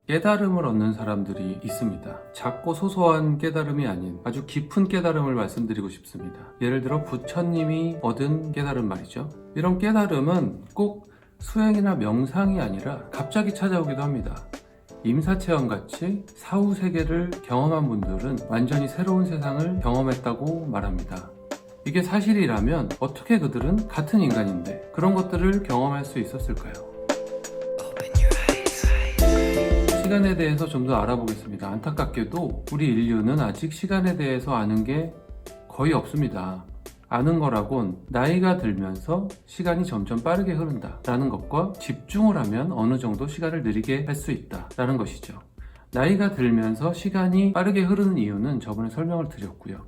깨달음을 얻는 사람들이 있습니다. 작고 소소한 깨달음이 아닌 아주 깊은 깨달음을 말씀드리고 싶습니다. 예를 들어 부처님이 얻은 깨달음 말이죠. 이런 깨달음은 꼭 수행이나 명상이 아니라 갑자기 찾아오기도 합니다. 임사체험같이 사후세계를 경험한 분들은 완전히 새로운 세상을 경험했다고 말합니다. 이게 사실이라면 어떻게 그들은 같은 인간인데 그런 것들을 경험할 수 있었을까요? 시간에 대해서 좀 더 알아보겠습니다. 안타깝게도 우리 인류는 아직 시간에 대해서 아는 게 거의 없습니다. 아는 거라곤 나이가 들면서 시간이 점점 빠르게 흐른다 라는 것과 집중을 하면 어느 정도 시간을 느리게 할 수 있다 라는 것이죠. 나이가 들면서 시간이 빠르게 흐르는 이유는 저번에 설명을 드렸고요.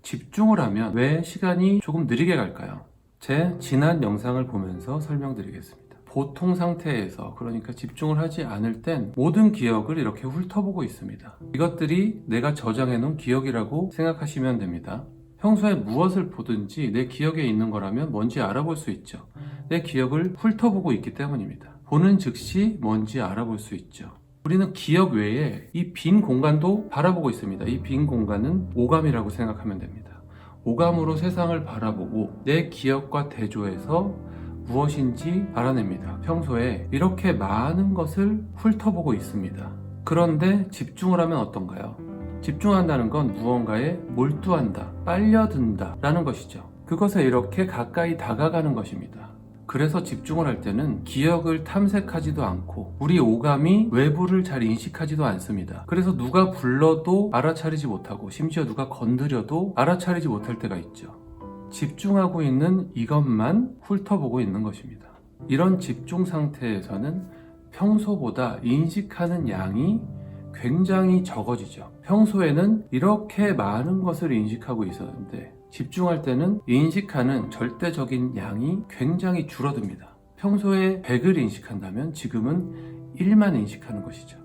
집중을 하면 왜 시간이 조금 느리게 갈까요? 제 지난 영상을 보면서 설명드리겠습니다. 보통 상태에서, 그러니까 집중을 하지 않을 땐 모든 기억을 이렇게 훑어보고 있습니다. 이것들이 내가 저장해 놓은 기억이라고 생각하시면 됩니다. 평소에 무엇을 보든지 내 기억에 있는 거라면 뭔지 알아볼 수 있죠. 내 기억을 훑어보고 있기 때문입니다. 보는 즉시 뭔지 알아볼 수 있죠. 우리는 기억 외에 이 빈 공간도 바라보고 있습니다. 이 빈 공간은 오감이라고 생각하면 됩니다. 오감으로 세상을 바라보고 내 기억과 대조해서 무엇인지 알아냅니다. 평소에 이렇게 많은 것을 훑어보고 있습니다. 그런데 집중을 하면 어떤가요? 집중한다는 건 무언가에 몰두한다, 빨려든다 라는 것이죠. 그것에 이렇게 가까이 다가가는 것입니다. 그래서 집중을 할 때는 기억을 탐색하지도 않고 우리 오감이 외부를 잘 인식하지도 않습니다. 그래서 누가 불러도 알아차리지 못하고 심지어 누가 건드려도 알아차리지 못할 때가 있죠. 집중하고 있는 이것만 훑어보고 있는 것입니다. 이런 집중 상태에서는 평소보다 인식하는 양이 굉장히 적어지죠. 평소에는 이렇게 많은 것을 인식하고 있었는데 집중할 때는 인식하는 절대적인 양이 굉장히 줄어듭니다. 평소에 100을 인식한다면 지금은 1만 인식하는 것이죠.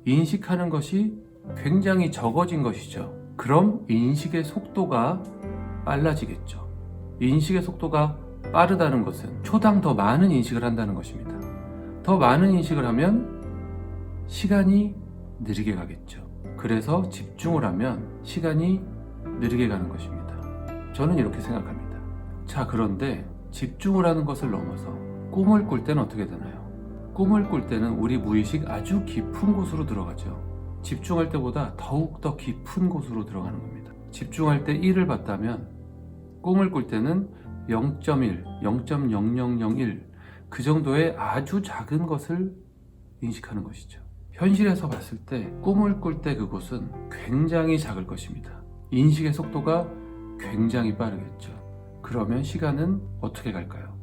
인식하는 것이 굉장히 적어진 것이죠. 그럼 인식의 속도가 빨라지겠죠. 인식의 속도가 빠르다는 것은 초당 더 많은 인식을 한다는 것입니다. 더 많은 인식을 하면 시간이 느리게 가겠죠. 그래서 집중을 하면 시간이 느리게 가는 것입니다. 저는 이렇게 생각합니다. 자, 그런데 집중을 하는 것을 넘어서 꿈을 꿀 때는 어떻게 되나요? 꿈을 꿀 때는 우리 무의식 아주 깊은 곳으로 들어가죠. 집중할 때보다 더욱 더 깊은 곳으로 들어가는 겁니다. 집중할 때 1을 봤다면 꿈을 꿀 때는 0.1, 0.0001 그 정도의 아주 작은 것을 인식하는 것이죠. 현실에서 봤을 때 꿈을 꿀 때 그곳은 굉장히 작을 것입니다. 인식의 속도가 굉장히 빠르겠죠. 그러면 시간은 어떻게 갈까요?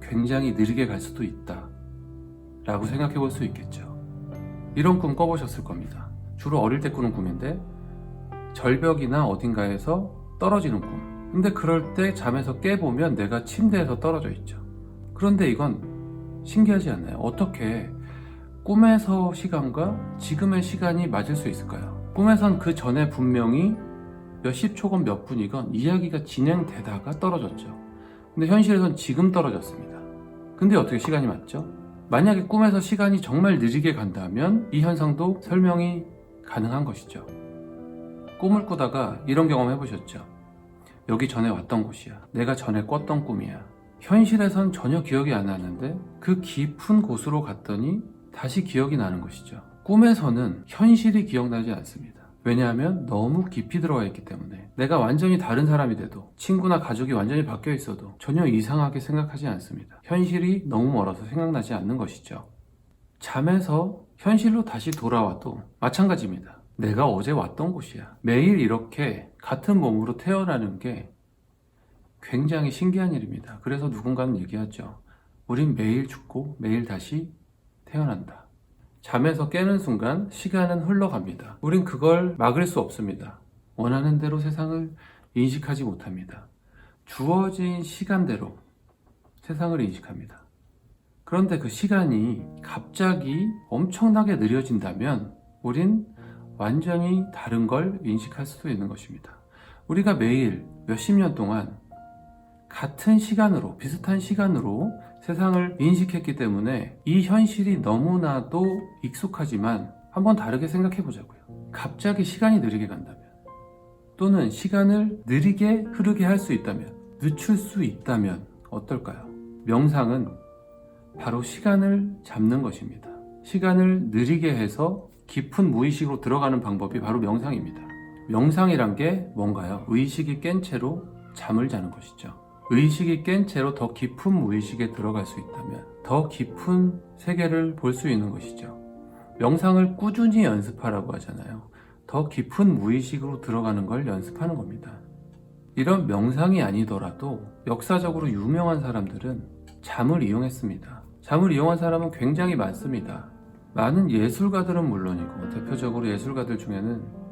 굉장히 느리게 갈 수도 있다 라고 생각해 볼 수 있겠죠. 이런 꿈 꿔보셨을 겁니다. 주로 어릴 때 꾸는 꿈인데 절벽이나 어딘가에서 떨어지는 꿈. 근데 그럴 때 잠에서 깨보면 내가 침대에서 떨어져 있죠. 그런데 이건 신기하지 않나요? 어떻게 꿈에서 시간과 지금의 시간이 맞을 수 있을까요? 꿈에선 그 전에 분명히 몇십 초건 몇 분이건 이야기가 진행되다가 떨어졌죠. 근데 현실에선 지금 떨어졌습니다. 근데 어떻게 시간이 맞죠? 만약에 꿈에서 시간이 정말 느리게 간다면 이 현상도 설명이 가능한 것이죠. 꿈을 꾸다가 이런 경험 해보셨죠? 여기 전에 왔던 곳이야. 내가 전에 꿨던 꿈이야. 현실에선 전혀 기억이 안 나는데 그 깊은 곳으로 갔더니 다시 기억이 나는 것이죠. 꿈에서는 현실이 기억나지 않습니다. 왜냐하면 너무 깊이 들어가 있기 때문에 내가 완전히 다른 사람이 돼도 친구나 가족이 완전히 바뀌어 있어도 전혀 이상하게 생각하지 않습니다. 현실이 너무 멀어서 생각나지 않는 것이죠. 잠에서 현실로 다시 돌아와도 마찬가지입니다. 내가 어제 왔던 곳이야. 매일 이렇게 같은 몸으로 태어나는 게 굉장히 신기한 일입니다. 그래서 누군가는 얘기하죠. 우린 매일 죽고 매일 다시 태어난다. 잠에서 깨는 순간 시간은 흘러갑니다. 우린 그걸 막을 수 없습니다. 원하는 대로 세상을 인식하지 못합니다. 주어진 시간대로 세상을 인식합니다. 그런데 그 시간이 갑자기 엄청나게 느려진다면 우린 완전히 다른 걸 인식할 수도 있는 것입니다. 우리가 매일 몇십 년 동안 같은 시간으로, 비슷한 시간으로 세상을 인식했기 때문에 이 현실이 너무나도 익숙하지만 한번 다르게 생각해 보자고요. 갑자기 시간이 느리게 간다면, 또는 시간을 느리게 흐르게 할 수 있다면, 늦출 수 있다면 어떨까요? 명상은 바로 시간을 잡는 것입니다. 시간을 느리게 해서 깊은 무의식으로 들어가는 방법이 바로 명상입니다. 명상이란 게 뭔가요? 의식이 깬 채로 잠을 자는 것이죠. 의식이 깬 채로 더 깊은 무의식에 들어갈 수 있다면 더 깊은 세계를 볼 수 있는 것이죠. 명상을 꾸준히 연습하라고 하잖아요. 더 깊은 무의식으로 들어가는 걸 연습하는 겁니다. 이런 명상이 아니더라도 역사적으로 유명한 사람들은 잠을 이용했습니다. 잠을 이용한 사람은 굉장히 많습니다. 많은 예술가들은 물론이고, 대표적으로 예술가들 중에는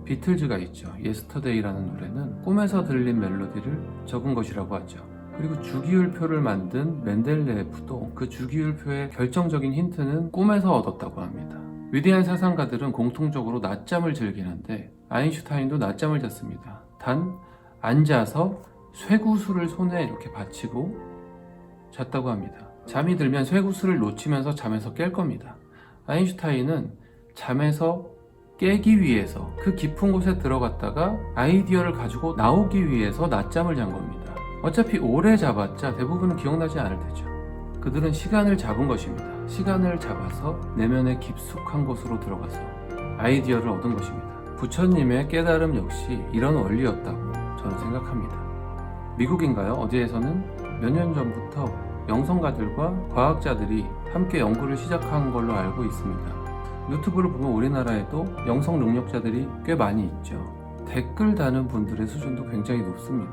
비틀즈가 있죠. 예스터데이라는 노래는 꿈에서 들린 멜로디를 적은 것이라고 하죠. 그리고 주기율표를 만든 멘델레예프도 그 주기율표의 결정적인 힌트는 꿈에서 얻었다고 합니다. 위대한 사상가들은 공통적으로 낮잠을 즐기는데 아인슈타인도 낮잠을 잤습니다. 단 앉아서 쇠구슬을 손에 이렇게 받치고 잤다고 합니다. 잠이 들면 쇠구슬을 놓치면서 잠에서 깰 겁니다. 아인슈타인은 잠에서 깨기 위해서 그 깊은 곳에 들어갔다가 아이디어를 가지고 나오기 위해서 낮잠을 잔 겁니다. 어차피 오래 잡았자 대부분은 기억나지 않을 테죠. 그들은 시간을 잡은 것입니다. 시간을 잡아서 내면의 깊숙한 곳으로 들어가서 아이디어를 얻은 것입니다. 부처님의 깨달음 역시 이런 원리였다고 저는 생각합니다. 미국인가요? 어디에서는 몇 년 전부터 영성가들과 과학자들이 함께 연구를 시작한 걸로 알고 있습니다. 유튜브를 보면 우리나라에도 영성 능력자들이 꽤 많이 있죠. 댓글 다는 분들의 수준도 굉장히 높습니다.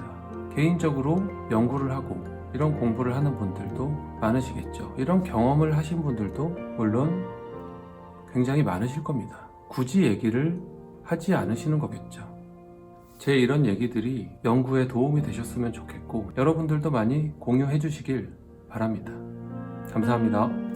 개인적으로 연구를 하고 이런 공부를 하는 분들도 많으시겠죠. 이런 경험을 하신 분들도 물론 굉장히 많으실 겁니다. 굳이 얘기를 하지 않으시는 거겠죠. 제 이런 얘기들이 연구에 도움이 되셨으면 좋겠고, 여러분들도 많이 공유해 주시길 바랍니다. 감사합니다.